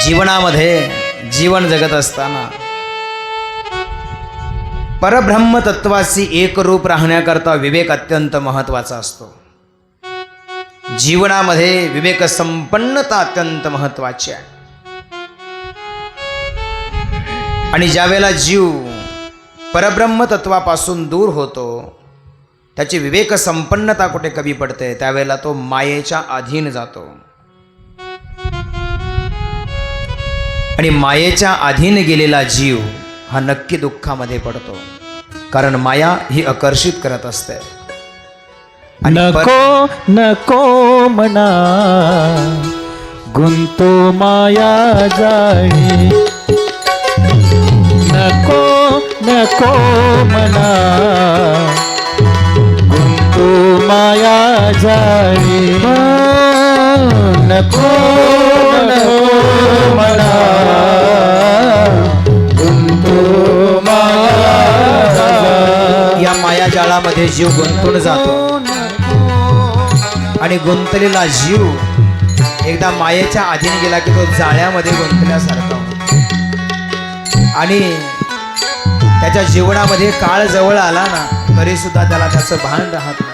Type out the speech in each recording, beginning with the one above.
जीवनामध्ये जीवन जगत असताना परब्रह्म तत्वाशी एकरूप राहण्याकरता विवेक अत्यंत महत्त्वाचा असतो. जीवनामध्ये विवेक संपन्नता अत्यंत महत्त्वाची आहे. आणि ज्यावेळेला जीव परब्रह्म तत्वापासून दूर होतो, त्याची विवेक संपन्नता कुठे कमी पडते, त्यावेळेला तो मायेच्या अधीन जातो. आणि मायेच्या अधीन गेलेला जीव हा नक्की दुःखामध्ये पडतो, कारण माया ही आकर्षित करत असते. नको नको मना गुंतो माया जाळी, नको नको मना गुंतो माया जाळी, नको नको मना गुंतो माया जाळी. या माया जाळामध्ये जीव गुंतून जातो. आणि गुंतलेला जीव एकदा मायेच्या अधीन गेला की तो जाळ्यामध्ये गुंतल्यासारखा होतो. आणि त्याच्या जीवनामध्ये काळ जवळ आला ना, तरी सुद्धा त्याला त्याचं भान राहत नाही.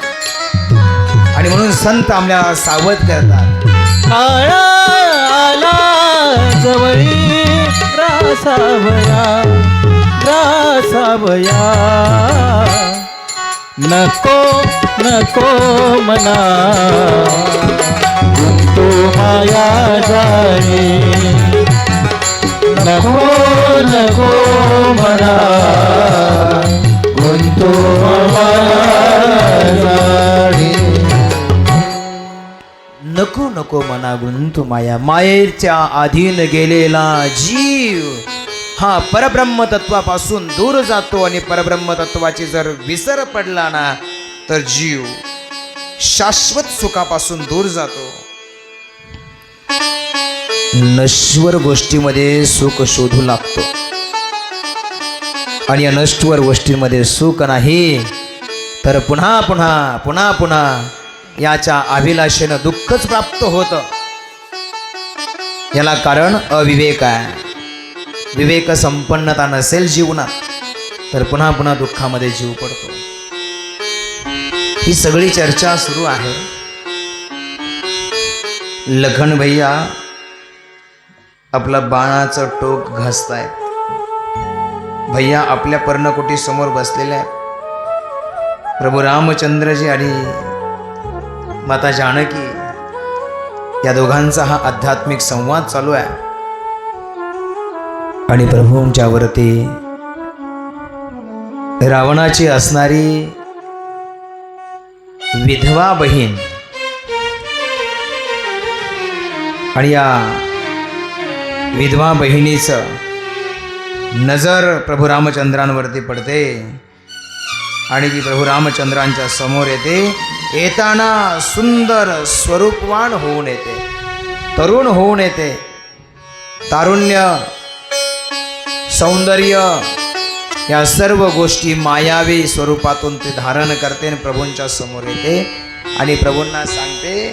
आणि म्हणून संत आम्हाला सावध करतात, काळ आला जवळी रासावया रासावया, नको नको मना गुंतो माया जाळी, नको नको मना गुंतो माया जाळी. नको नको मना गुंतू माया. मायेच्या अधीन गेलेला जीव हा परब्रह्म तत्वापासून दूर जातो. आणि परब्रह्म तत्वाची जर विसर पडला ना, तर जीव शाश्वत सुखापासून दूर जातो. नश्वर गोष्टीमध्ये सुख शोधू लागतो. आणि या नश्वर गोष्टींमध्ये सुख नाही, तर पुन्हा पुन्हा पुन्हा पुन्हा याच्या अभिलाषेनं दुःखच प्राप्त होतं. याला कारण अविवेक आहे. विवेक संपन्नता नसेल जीवनात, तर पुन्हा पुन्हा दुःखामध्ये जीव पडतो. ही सगळी चर्चा सुरू आहे. लखन भैया आपला बाणाचं टोक घासतायत. भैया आपल्या पर्णकुटी समोर बसलेले आहेत. प्रभू रामचंद्रजी आणि माता जानकी या दोघांचा हा आध्यात्मिक संवाद चालू आहे. आणि प्रभूंच्या वरती रावणाची असणारी विधवा बहीण आणि या विधवा बहिणीचं नजर प्रभू रामचंद्रांवरती पडते. आणि ती प्रभू रामचंद्रांच्या समोर येते. येताना सुंदर स्वरूपवान होऊन येते, तरुण होऊन येते. तारुण्य, सौंदर्य या सर्व गोष्टी मायावी स्वरूपातून ते धारण करते आणि प्रभूंच्या समोर येते. आणि प्रभूंना सांगते,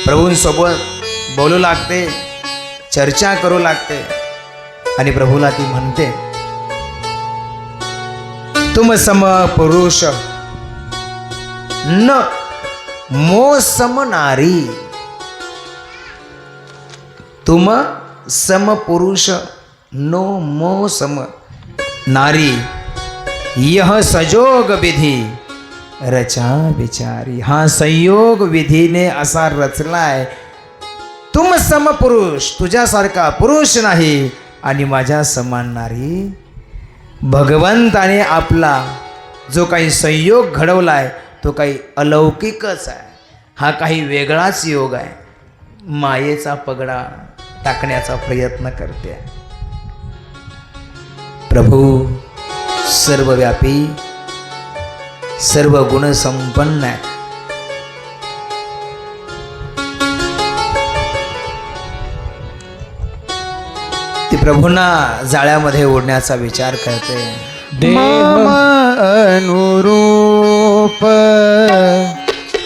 प्रभूंसोबत बोलू लागते, चर्चा करू लागते. आणि प्रभूला ती म्हणते, तुम सम पुरुष न मो सम नारी. तुम सम पुरुष नो मो सम नारी, यह संयोग विधी रचा विचारी. हा संयोग विधीने असा रचलाय. तुम सम पुरुष, तुझ्यासारखा पुरुष नाही आणि माझ्या समान नारी. भगवंताने आपला जो काही संयोग घडवलाय तो काही अलौकिकच आहे. हा काही वेगळाच योग आहे. मायेचा पगडा टाकण्याचा प्रयत्न करते. प्रभू सर्वव्यापी, सर्व गुण संपन्न आहे. ती प्रभूंना जाळ्यामध्ये ओढण्याचा विचार करते. देव अनुरूप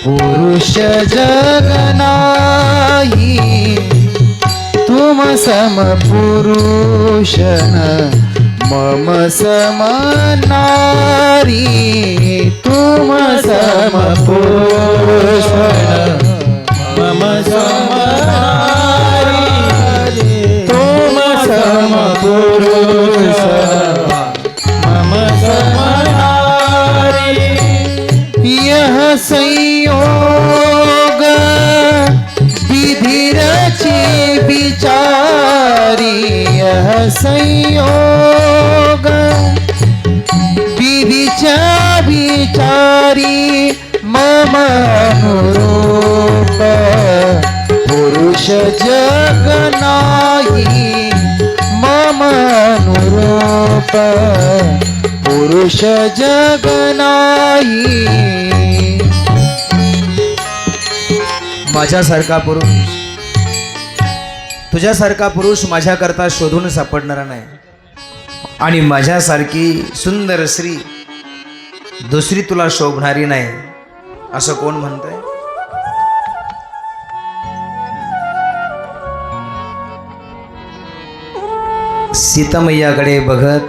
पुरुष जग नाही, तुम सम पुरुष न मम सम नारी तुम सम पुरुष न मम सम नारी तुम सम पुरुष मम सम नारी यह संयोग विधि रची विचारी यह संयोग विधिचा विचारी मम अनुरूप पुरुष जग नाही मम अनुरूप पुरुष जग नाही माझ्यासारखा पुरुष तुझ्यासारखा पुरुष माझ्याकरता शोधून सापडणारा नाही आणि माझ्यासारखी सुंदर स्त्री दुसरी तुला शोभणारी नाही असं कोण म्हणतंय? सीतामय्याकडे बघत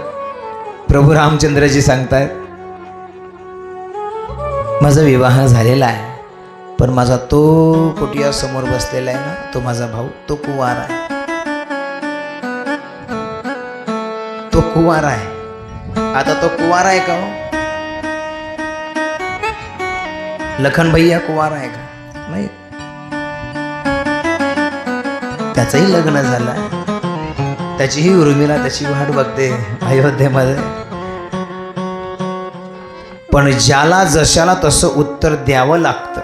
प्रभू रामचंद्रजी सांगतायत माझा विवाह झालेला आहे पण माझा तो कुटिया समोर बसलेला आहे ना तो माझा भाऊ तो कुवार आहे तो कुवार आहे आता तो कुवार आहे का हो? लखन भैया कुवार आहे का? नाही त्याचंही लग्न झालं त्याचीही उर्मिला त्याची वाट बघते अयोध्येमध्ये पण ज्याला जशाला तसं उत्तर द्यावं लागतं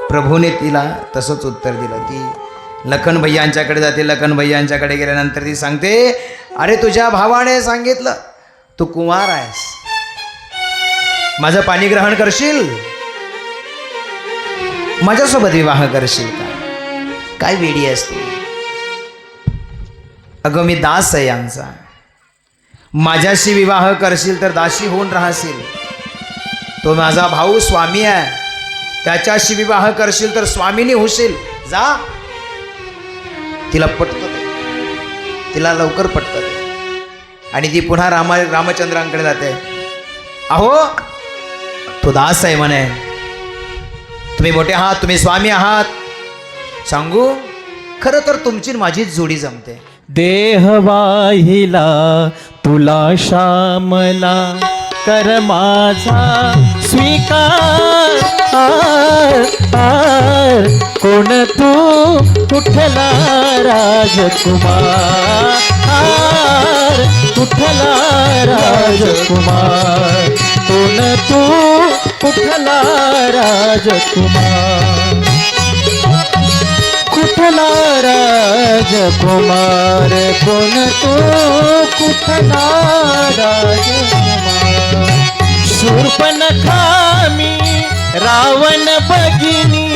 प्रभूने तिला तसंच उत्तर दिलं ती लखन भैयांच्याकडे जाते लखन भैयांच्याकडे गेल्यानंतर ती सांगते अरे तुझ्या भावाने सांगितलं तू कुंवार आहेस माझं पाणी ग्रहण करशील माझ्यासोबत विवाह करशील का काय वेडी आहेस तू अगं मी दास आहे यांचा माझ्याशी विवाह करशील तर दासी होऊन राहशील तो माझा भाऊ स्वामी आहे त्याच्याशी विवाह करशील तर स्वामीनी होशील जा तिला पटतं तिला लवकर पटतं आणि ती पुन्हा रामचंद्रांकडे जाते अहो तो दास आहे म्हणे तुम्ही मोठे आहात तुम्ही स्वामी आहात सांगू खरं तर तुमची माझीच जोडी जमते देह वाहिला तुला श्यामला कर माझा स्वीकार कोण तू कुठला राजकुमार कुठला राजकुमार कोण तू कुठला राजकुमार कुठला राजकुमार कोण तो कुठला राजकुमार शूर्पणखा मी रावण भगिनी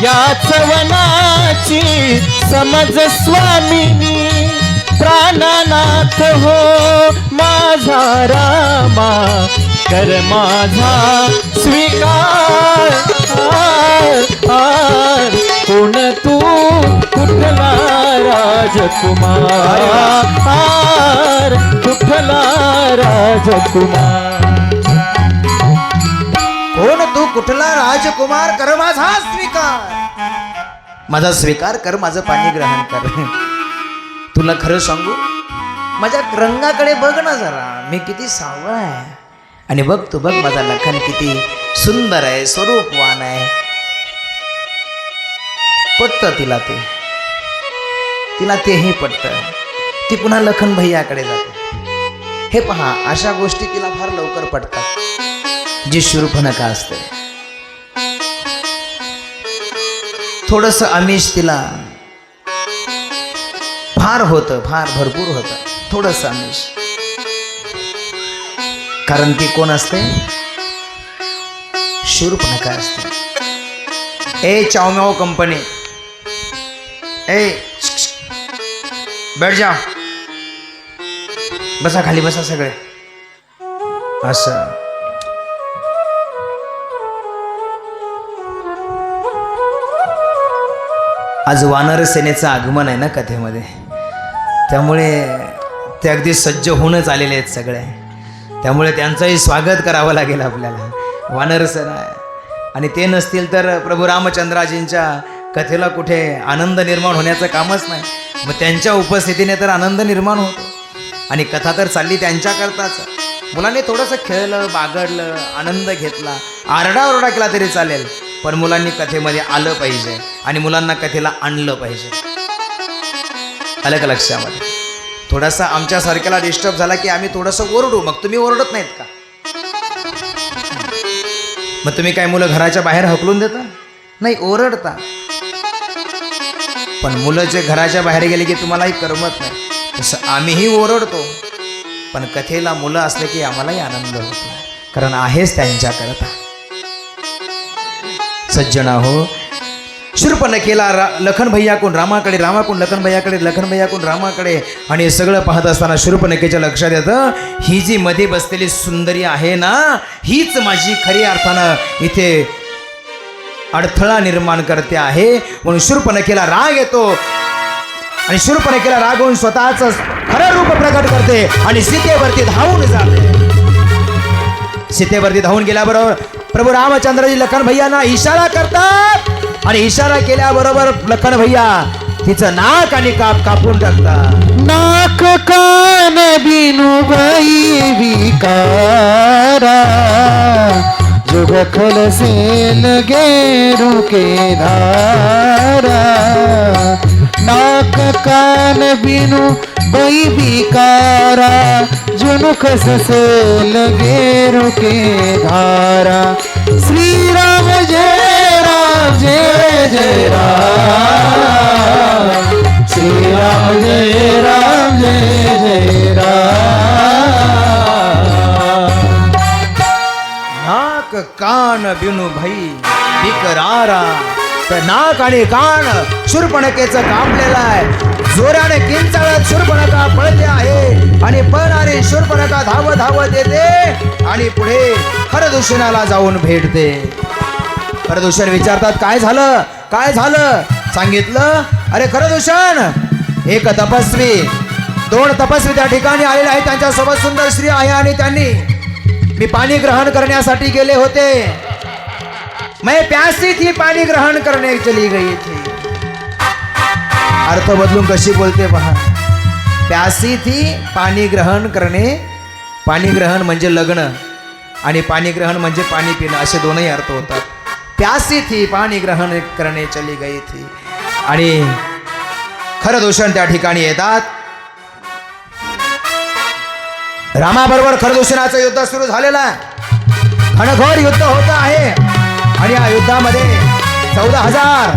याच वनाची समज स्वामिनी प्राणनाथ हो माझा रामा कर माझा स्वीकार कोण तू कुठला राजकुमार कुठला राजकुमार कोण तू कुठला राजकुमार कर माझा स्वीकार माझा स्वीकार कर माझं पाणी ग्रहण कर तुला खरं सांगू माझ्या रंगाकडे बघ ना जरा मी किती सावळ आहे आणि बघ तू बघ माझा लखन किती सुंदर आहे स्वरूपवान आहे पटतं तिला तेही पटतं ती पुन्हा लखन भैयाकडे जाते हे पहा अशा गोष्टी तिला फार लवकर पटतात जी शूर्पणखा असते थोडस आमिष तिला फार होतं फार भरपूर होतं थोडस आमिष कारण ती कोण असते शूर्पणखा असते ए चावम्याओ कंपनी ए बैठ जा बसा खाली बसा सगळे असं आज वानर सेनेचं आगमन आहे ना कथेमध्ये, त्यामुळे ते अगदी सज्ज होऊनच आलेले आहेत सगळे, त्यामुळे त्यांचंही स्वागत करावं लागेल आपल्याला. वानर सेना आहे आणि ते नसतील तर प्रभू रामचंद्राजींच्या कथेला कुठे आनंद निर्माण होण्याचं कामच नाही. मग त्यांच्या उपस्थितीने तर आनंद निर्माण होतो आणि कथा तर चालली त्यांच्याकरताच. मुलांनी थोडंसं खेळलं, बागडलं, आनंद घेतला, आरडाओरडा केला तरी चालेल, पण मुलांनी कथेमध्ये आलं पाहिजे आणि मुलांना कथेला आणलं पाहिजे. आलं का लक्षामध्ये? थोडासा आमच्यासारख्याला डिस्टर्ब झाला की आम्ही थोडंसं ओरडू, मग तुम्ही ओरडत नाहीत का? मग तुम्ही काय मुलं घराच्या बाहेर हकलून देता? नाही, ओरडता. पण मुलं जे घराच्या बाहेर गेले की तुम्हालाही करमत नाही, तसं आम्हीही ओरडतो. पण कथेला मुलं असले की आम्हालाही आनंद होतो, कारण आहेच त्यांच्याकरता. सज्जना हो, शूर्पणखेला लखन भैयाकडून रामाकडे, रामाकडून लखन भैयाकडे, लखन भैयाकडून रामाकडे, आणि हे सगळं पाहत असताना शूर्पणखेच्या लक्षात येतं ही जी मध्ये बसलेली सुंदरी आहे ना, हीच माझी खरी अर्थानं इथे अडथळा निर्माण करते आहे. म्हणून शूर्पणखेला राग येतो आणि शूर्पणखेला राग होऊन स्वतःच खरं रूप प्रकट करते आणि सीतेवरती धावून जाते. सीतेवरती धावून गेल्याबरोबर प्रभू रामचंद्रजी लखन भैयांना इशारा करतात आणि इशारा केल्याबरोबर लखन भैया तिचं नाक आणि कापून टाकतात. नाक कान बिनु बाई विकारा, जुग खलसेल गेरू के धारा. नाक कान बिनु बाई विकारा, जुनु खलसेल गेरू के धारा. श्रीराम जय राम जय जय राम, श्रीराम जय राम जय जय राम. नाक कान बिनु भई बिकरारा. तर नाक आणि कान शूर्पणखेचं कापलेलं आहे. जोराने किंचाळत शूर्पणखा पळते आहे आणि पळणारी शूर्पणखा धावत धावत येते आणि पुढे खरदूषणाला जाऊन भेटते. खरदूषण विचारतात काय झालं, काय झालं? सांगितलं, अरे खरदूषण, एक तपस्वी, 2 तपस्वी त्या ठिकाणी आलेले आहेत, त्यांच्यासोबत सुंदर स्त्री आहे आणि त्यांनी मी पाणी ग्रहण करण्यासाठी गेले होते, मैं प्यासी थी पाणी ग्रहण करने चली गई थी. अर्थ बदलून कशी बोलते पहा. प्यासी थी पाणी ग्रहण करणे, पाणी ग्रहण म्हणजे लग्न आणि पाणी ग्रहण म्हणजे पाणी पिणं, असे दोनही अर्थ होतात. प्यासी थी पाणी ग्रहण करणे चली गई थी. आणि खरदूषण त्या ठिकाणी येतात. रामाबरोबर खरदूषणाचं युद्ध सुरू झालेलं आहे. घनघोर युद्ध होत आहे आणि या युद्धामध्ये 14,000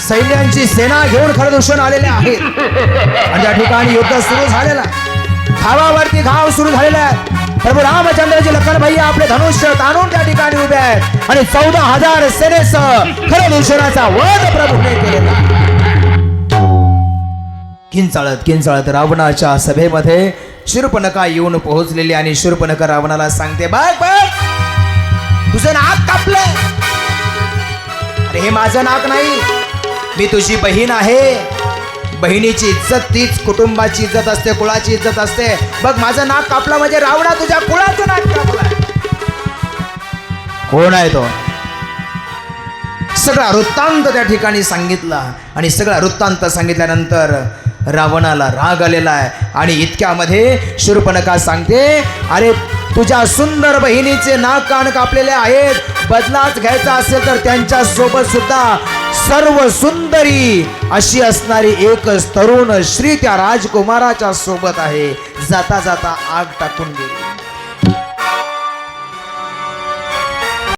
सैन्यांची सेना घेऊन खरदूषण आलेले आहेत आणि त्या ठिकाणी युद्ध सुरू झालेलं आहे. घावावरती घाव सुरू झालेला आहे. प्रभू रामचंद्रजी लखन भैया आपले धनुष्य ताणून त्या ठिकाणी उभे आहेत आणि 14,000 सेनेसह खरदूषणाचा वध प्रभूने केलेला. किंचाळत किंचाळत रावणाच्या सभेमध्ये शूर्पणखा येऊन पोहोचलेली आणि शूर्पणखा रावणाला सांगते, बघ बघ, तुझं नाक कापलंय. अरे हे माझं नाक नाही, मी तुझी बहीण आहे. बहिणीची इज्जत तीच कुटुंबाची इज्जत असते, कुळाची इज्जत असते. बघ, माझं नाक कापलं म्हणजे रावणा तुझ्या कुळाचं नाक कापलंय. कोण आहे तो? सगळा वृत्तांत त्या ठिकाणी सांगितला आणि सगळा वृत्तांत सांगितल्यानंतर रावणाला राग आलेला आहे आणि इतक्यामध्ये शूर्पणखा सांगते, अरे तुझ्या सुंदर बहिणीचे नाक कान कापलेले आहेत, बदलाच घ्यायचा असेल तर त्यांच्या सोबत सुद्धा सर्व सुंदरी अशी असणारी एकच तरुण श्री त्या राजकुमाराच्या सोबत आहे. जाता जाता आग टाकून गेली.